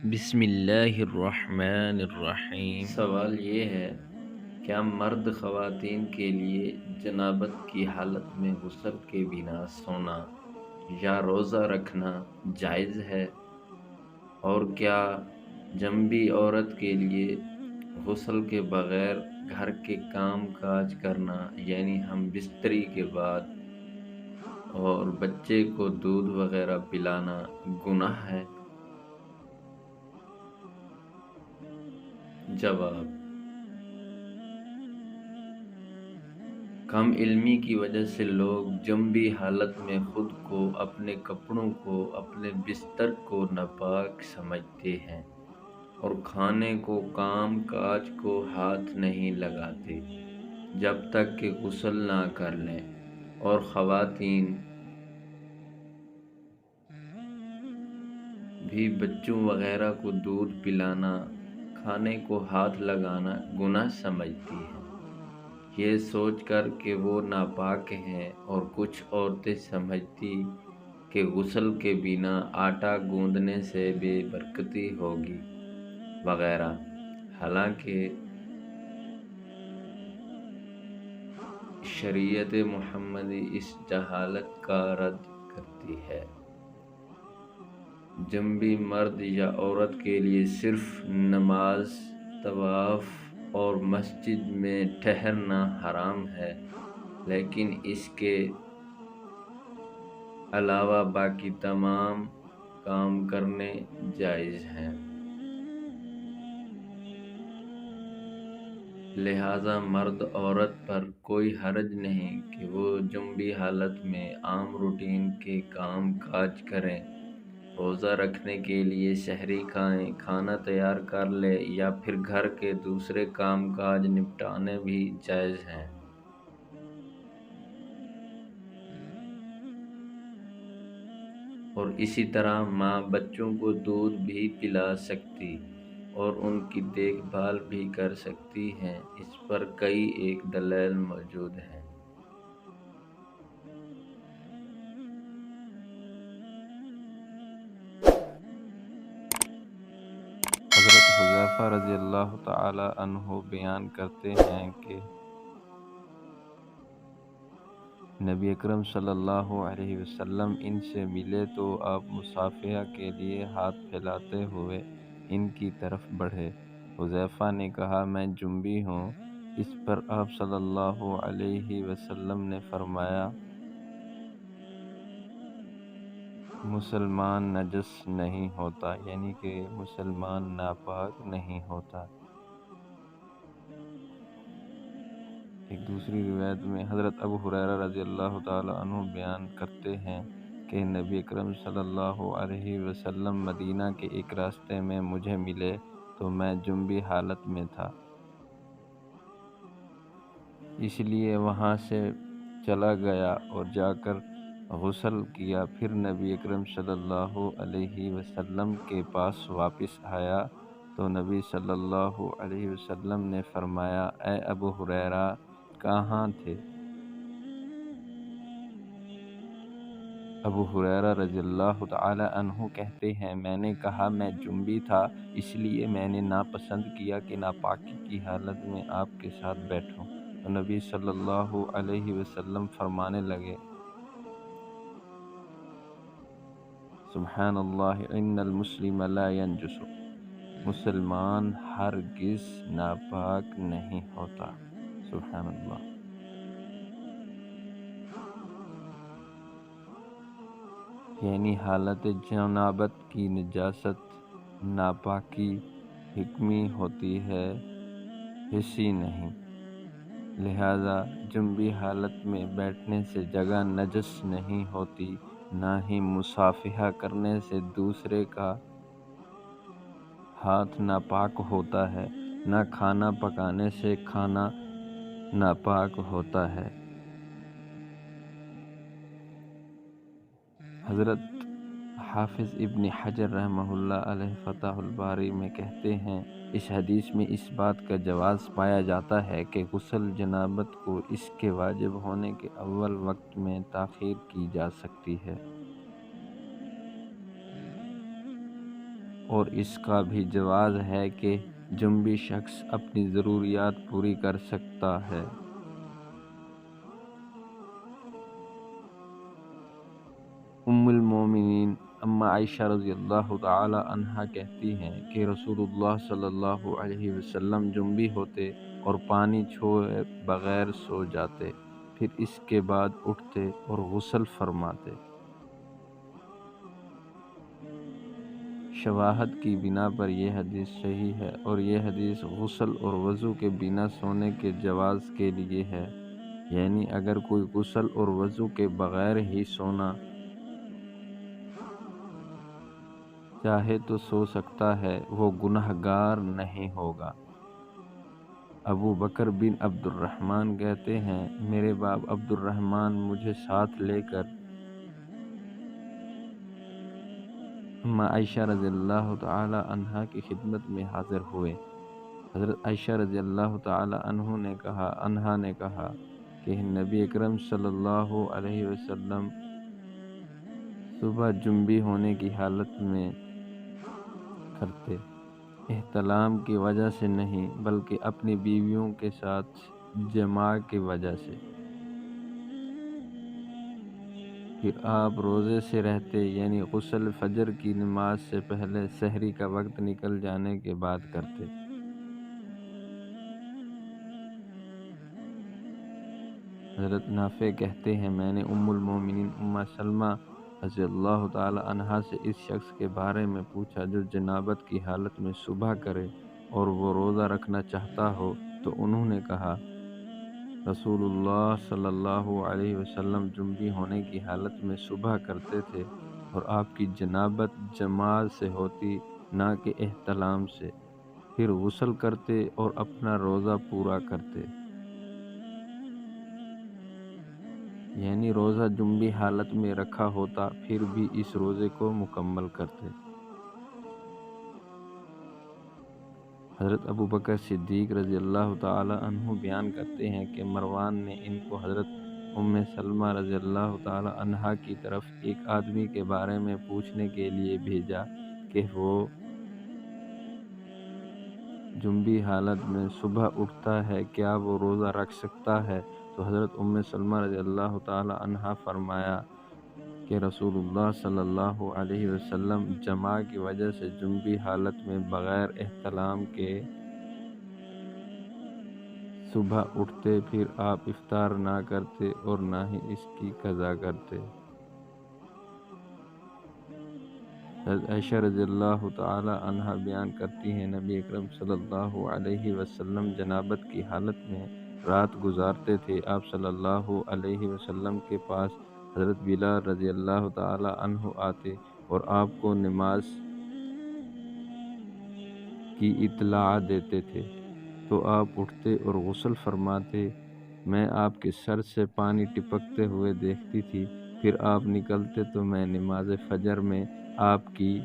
بسم اللہ الرحمن الرحیم۔ سوال یہ ہے، کیا مرد خواتین کے لیے جنابت کی حالت میں غسل کے بنا سونا یا روزہ رکھنا جائز ہے؟ اور کیا جنبی عورت کے لیے غسل کے بغیر گھر کے کام کاج کرنا یعنی ہم بستری کے بعد اور بچے کو دودھ وغیرہ پلانا گناہ ہے؟ جواب: کم علمی کی وجہ سے لوگ جنبی حالت میں خود کو، اپنے کپڑوں کو، اپنے بستر کو ناپاک سمجھتے ہیں اور کھانے کو، کام کاج کو ہاتھ نہیں لگاتے جب تک کہ غسل نہ کر لیں، اور خواتین بھی بچوں وغیرہ کو دودھ پلانا، کھانے کو ہاتھ لگانا گناہ سمجھتی ہیں، یہ سوچ کر کہ وہ ناپاک ہیں، اور کچھ عورتیں سمجھتی کہ غسل کے بنا آٹا گوندنے سے بے برکتی ہوگی وغیرہ۔ حالانکہ شریعت محمدی اس جہالت کا رد کرتی ہے۔ جنبی مرد یا عورت کے لیے صرف نماز، طواف اور مسجد میں ٹھہرنا حرام ہے، لیکن اس کے علاوہ باقی تمام کام کرنے جائز ہیں۔ لہٰذا مرد عورت پر کوئی حرج نہیں کہ وہ جنبی حالت میں عام روٹین کے کام کاج کریں، روزہ رکھنے کے لیے سحری کھائیں، کھانا تیار کر لے، یا پھر گھر کے دوسرے کام کاج نپٹانے بھی جائز ہیں۔ اور اسی طرح ماں بچوں کو دودھ بھی پلا سکتی اور ان کی دیکھ بھال بھی کر سکتی ہے۔ اس پر کئی ایک دلائل موجود ہیں۔ حضرت حذیفہ رضی اللہ تعالی عنہ بیان کرتے ہیں کہ نبی اکرم صلی اللہ علیہ وسلم ان سے ملے تو آپ مصافحہ کے لیے ہاتھ پھیلاتے ہوئے ان کی طرف بڑھے۔ حذیفہ نے کہا، میں جنبی ہوں۔ اس پر آپ صلی اللہ علیہ وسلم نے فرمایا، مسلمان نجس نہیں ہوتا، یعنی کہ مسلمان ناپاک نہیں ہوتا۔ ایک دوسری روایت میں حضرت ابو ہریرہ رضی اللہ تعالیٰ عنہ بیان کرتے ہیں کہ نبی اکرم صلی اللہ علیہ وسلم مدینہ کے ایک راستے میں مجھے ملے تو میں جنبی حالت میں تھا، اس لیے وہاں سے چلا گیا اور جا کر غسل کیا، پھر نبی اکرم صلی اللہ علیہ وسلم کے پاس واپس آیا تو نبی صلی اللہ علیہ وسلم نے فرمایا، اے ابو ہریرہ، کہاں تھے؟ ابو ہریرہ رضی اللہ تعالی عنہ کہتے ہیں، میں نے کہا میں جنبی تھا، اس لیے میں نے ناپسند کیا کہ ناپاکی کی حالت میں آپ کے ساتھ بیٹھوں۔ تو نبی صلی اللہ علیہ وسلم فرمانے لگے، سبحان اللہ، ان المسلم لا ینجس، مسلمان ہرگز ناپاک نہیں ہوتا۔ سبحان اللہ۔ یعنی حالت جنابت کی نجاست ناپاکی حکمی ہوتی ہے، حسی نہیں۔ لہذا جنبی حالت میں بیٹھنے سے جگہ نجس نہیں ہوتی، نہ ہی مصافحہ کرنے سے دوسرے کا ہاتھ ناپاک ہوتا ہے، نہ کھانا پکانے سے کھانا ناپاک ہوتا ہے۔ حضرت حافظ ابن حجر رحمہ اللہ علیہ فتح الباری میں کہتے ہیں، اس حدیث میں اس بات کا جواز پایا جاتا ہے کہ غسل جنابت کو اس کے واجب ہونے کے اول وقت میں تاخیر کی جا سکتی ہے، اور اس کا بھی جواز ہے کہ جنبی شخص اپنی ضروریات پوری کر سکتا ہے۔ ام المومنین اما عائشہ رضی اللہ تعالی عنہا کہتی ہیں کہ رسول اللہ صلی اللہ علیہ وسلم جنبی ہوتے اور پانی چھوئے بغیر سو جاتے، پھر اس کے بعد اٹھتے اور غسل فرماتے۔ شواہد کی بنا پر یہ حدیث صحیح ہے، اور یہ حدیث غسل اور وضو کے بنا سونے کے جواز کے لیے ہے، یعنی اگر کوئی غسل اور وضو کے بغیر ہی سونا چاہے تو سو سکتا ہے، وہ گناہ گار نہیں ہوگا۔ ابو بکر بن عبد الرحمن کہتے ہیں، میرے باپ عبد الرحمن مجھے ساتھ لے کر اما عائشہ رضی اللہ تعالی عنہا کی خدمت میں حاضر ہوئے۔ حضرت عائشہ رضی اللہ تعالی عنہا نے کہا کہ نبی اکرم صلی اللہ علیہ وسلم صبح جنبی ہونے کی حالت میں کرتے، احتلام کی وجہ سے نہیں بلکہ اپنی بیویوں کے ساتھ جماع کی وجہ سے۔ پھر آپ روزے سے رہتے، یعنی غسل فجر کی نماز سے پہلے سحری کا وقت نکل جانے کے بعد کرتے۔ حضرت نافع کہتے ہیں، میں نے ام المومنین ام سلمہ رضی اللہ تعالی عنہا سے اس شخص کے بارے میں پوچھا جو جنابت کی حالت میں صبح کرے اور وہ روزہ رکھنا چاہتا ہو، تو انہوں نے کہا رسول اللہ صلی اللہ علیہ وسلم جنبی ہونے کی حالت میں صبح کرتے تھے، اور آپ کی جنابت جماع سے ہوتی نہ کہ احتلام سے، پھر غسل کرتے اور اپنا روزہ پورا کرتے، یعنی روزہ جنبی حالت میں رکھا ہوتا پھر بھی اس روزے کو مکمل کرتے۔ حضرت ابو بکر صدیق رضی اللہ تعالی عنہ بیان کرتے ہیں کہ مروان نے ان کو حضرت ام سلمہ رضی اللہ تعالی عنہا کی طرف ایک آدمی کے بارے میں پوچھنے کے لیے بھیجا کہ وہ جنبی حالت میں صبح اٹھتا ہے، کیا وہ روزہ رکھ سکتا ہے؟ تو حضرت ام سلمہ رضی اللہ تعالی عنہا فرمایا کہ رسول اللہ صلی اللہ علیہ وسلم جماع کی وجہ سے جنبی حالت میں بغیر احتلام کے صبح اٹھتے، پھر آپ افطار نہ کرتے اور نہ ہی اس کی قضا کرتے۔ حضرت عائشہ رضی اللہ تعالی عنہا بیان کرتی ہیں، نبی اکرم صلی اللہ علیہ وسلم جنابت کی حالت میں رات گزارتے تھے۔ آپ صلی اللہ علیہ وسلم کے پاس حضرت بلال رضی اللہ تعالی عنہ آتے اور آپ کو نماز کی اطلاع دیتے تھے، تو آپ اٹھتے اور غسل فرماتے، میں آپ کے سر سے پانی ٹپکتے ہوئے دیکھتی تھی، پھر آپ نکلتے تو میں نماز فجر میں آپ کی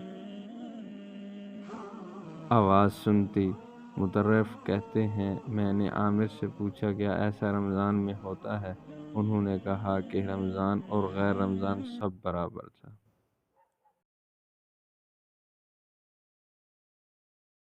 آواز سنتی۔ مطرف کہتے ہیں، میں نے عامر سے پوچھا کیا ایسا رمضان میں ہوتا ہے؟ انہوں نے کہا کہ رمضان اور غیر رمضان سب برابر تھا۔